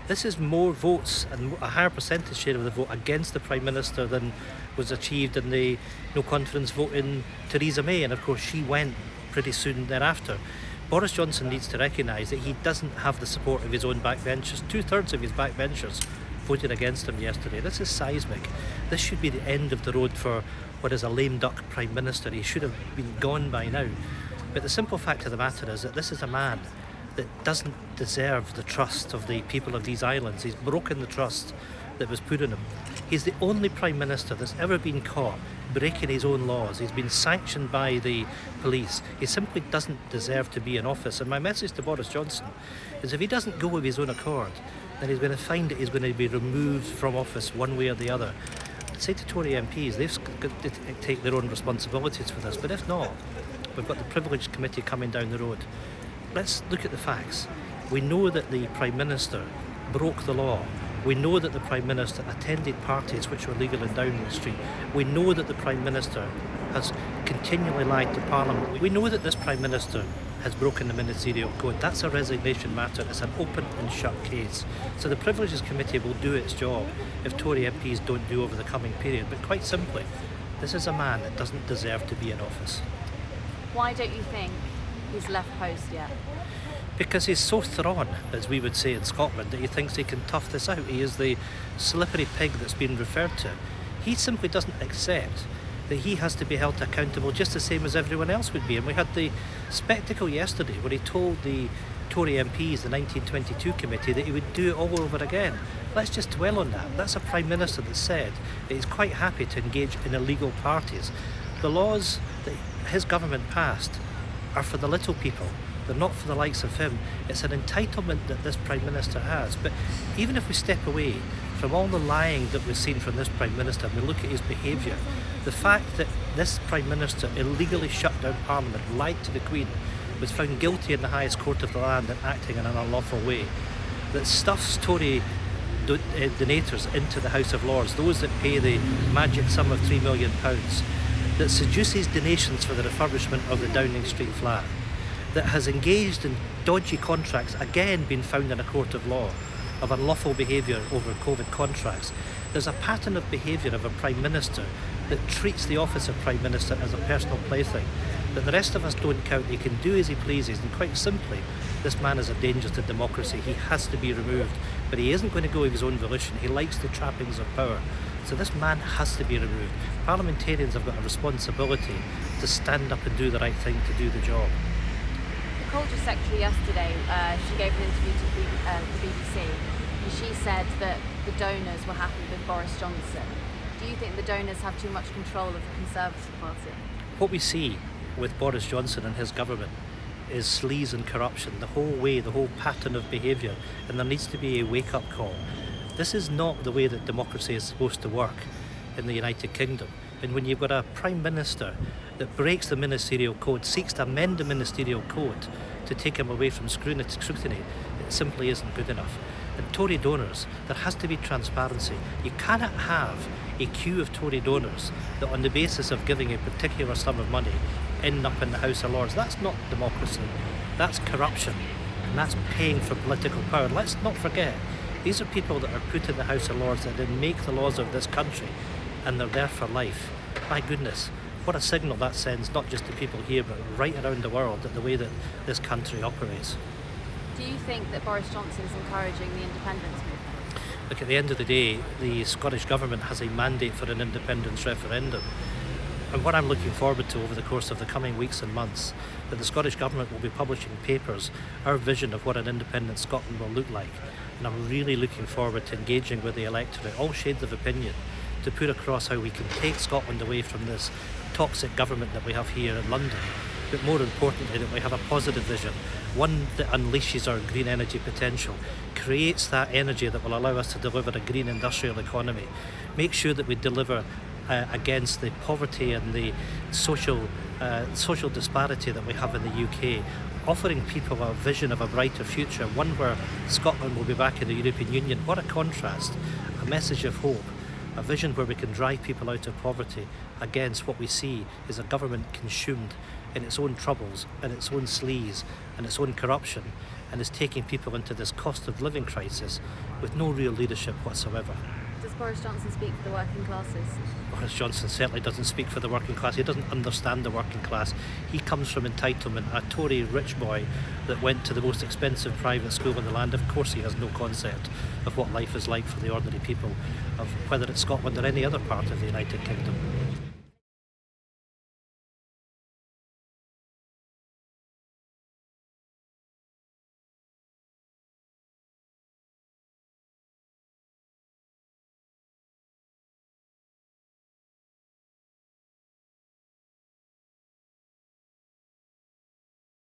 This is more votes and a higher percentage share of the vote against the Prime Minister than was achieved in the no confidence vote in Theresa May, and of course she went pretty soon thereafter. Boris Johnson needs to recognise that he doesn't have the support of his own backbenchers. 2/3 of his backbenchers voted against him yesterday. This is seismic. This should be the end of the road for what is a lame duck Prime Minister. He should have been gone by now. But the simple fact of the matter is that this is a man that doesn't deserve the trust of the people of these islands. He's broken the trust that was put in him. He's the only Prime Minister that's ever been caught breaking his own laws. He's been sanctioned by the police. He simply doesn't deserve to be in office. And my message to Boris Johnson is if he doesn't go of his own accord, then he's going to find that he's going to be removed from office one way or the other. I'd say to Tory MPs, they've got to take their own responsibilities for this. But if not, we've got the Privileged Committee coming down the road. Let's look at the facts. We know that the Prime Minister broke the law. We know that the Prime Minister attended parties which were legal in Downing Street. We know that the Prime Minister has continually lied to Parliament. We know that this Prime Minister has broken the ministerial code. That's a resignation matter. It's an open and shut case. So the Privileges Committee will do its job if Tory MPs don't do over the coming period. But quite simply, this is a man that doesn't deserve to be in office. Why don't you think he's left post yet? Because he's so thrawn, as we would say in Scotland, that he thinks he can tough this out. He is the slippery pig that's been referred to. He simply doesn't accept that he has to be held accountable just the same as everyone else would be. And we had the spectacle yesterday where he told the Tory MPs, the 1922 committee, that he would do it all over again. Let's just dwell on that. That's a Prime Minister that said that he's quite happy to engage in illegal parties. The laws that his government passed are for the little people. They're not for the likes of him. It's an entitlement that this Prime Minister has. But even if we step away from all the lying that we've seen from this Prime Minister and we look at his behaviour, the fact that this Prime Minister illegally shut down Parliament, lied to the Queen, was found guilty in the highest court of the land and acting in an unlawful way, that stuffs Tory donators into the House of Lords, those that pay the magic sum of £3 million, that seduces donations for the refurbishment of the Downing Street flat, that has engaged in dodgy contracts, again being found in a court of law, of unlawful behaviour over COVID contracts. There's a pattern of behaviour of a Prime Minister that treats the office of Prime Minister as a personal plaything, that the rest of us don't count. He can do as he pleases, and quite simply, this man is a danger to democracy. He has to be removed, but he isn't going to go of his own volition. He likes the trappings of power. So this man has to be removed. Parliamentarians have got a responsibility to stand up and do the right thing to do the job. The Culture Secretary yesterday, she gave an interview to the BBC, and she said that the donors were happy with Boris Johnson. Do you think the donors have too much control of the Conservative Party? What we see with Boris Johnson and his government is sleaze and corruption, the whole pattern of behaviour, and there needs to be a wake-up call. This is not the way that democracy is supposed to work in the United Kingdom. And when you've got a Prime Minister that breaks the ministerial code, seeks to amend the ministerial code to take him away from scrutiny, it simply isn't good enough. And Tory donors, there has to be transparency. You cannot have a queue of Tory donors that on the basis of giving a particular sum of money end up in the House of Lords. That's not democracy. That's corruption. And that's paying for political power. Let's not forget, these are people that are put in the House of Lords that then make the laws of this country, and they're there for life. My goodness, what a signal that sends, not just to people here, but right around the world, at the way that this country operates. Do you think that Boris Johnson is encouraging the independence movement? Look, at the end of the day, the Scottish Government has a mandate for an independence referendum. And what I'm looking forward to over the course of the coming weeks and months, that the Scottish Government will be publishing papers, our vision of what an independent Scotland will look like. And I'm really looking forward to engaging with the electorate, all shades of opinion, to put across how we can take Scotland away from this toxic government that we have here in London, but more importantly that we have a positive vision, one that unleashes our green energy potential, creates that energy that will allow us to deliver a green industrial economy, make sure that we deliver against the poverty and the social disparity that we have in the UK, offering people a vision of a brighter future, one where Scotland will be back in the European Union. What a contrast, a message of hope, a vision where we can drive people out of poverty against what we see is a government consumed in its own troubles and its own sleaze and its own corruption. and is taking people into this cost of living crisis with no real leadership whatsoever. Does Boris Johnson speak for the working classes? Boris Johnson certainly doesn't speak for the working class. He doesn't understand the working class. He comes from entitlement, a Tory rich boy that went to the most expensive private school in the land. Of course he has no concept of what life is like for the ordinary people of whether it's Scotland or any other part of the United Kingdom.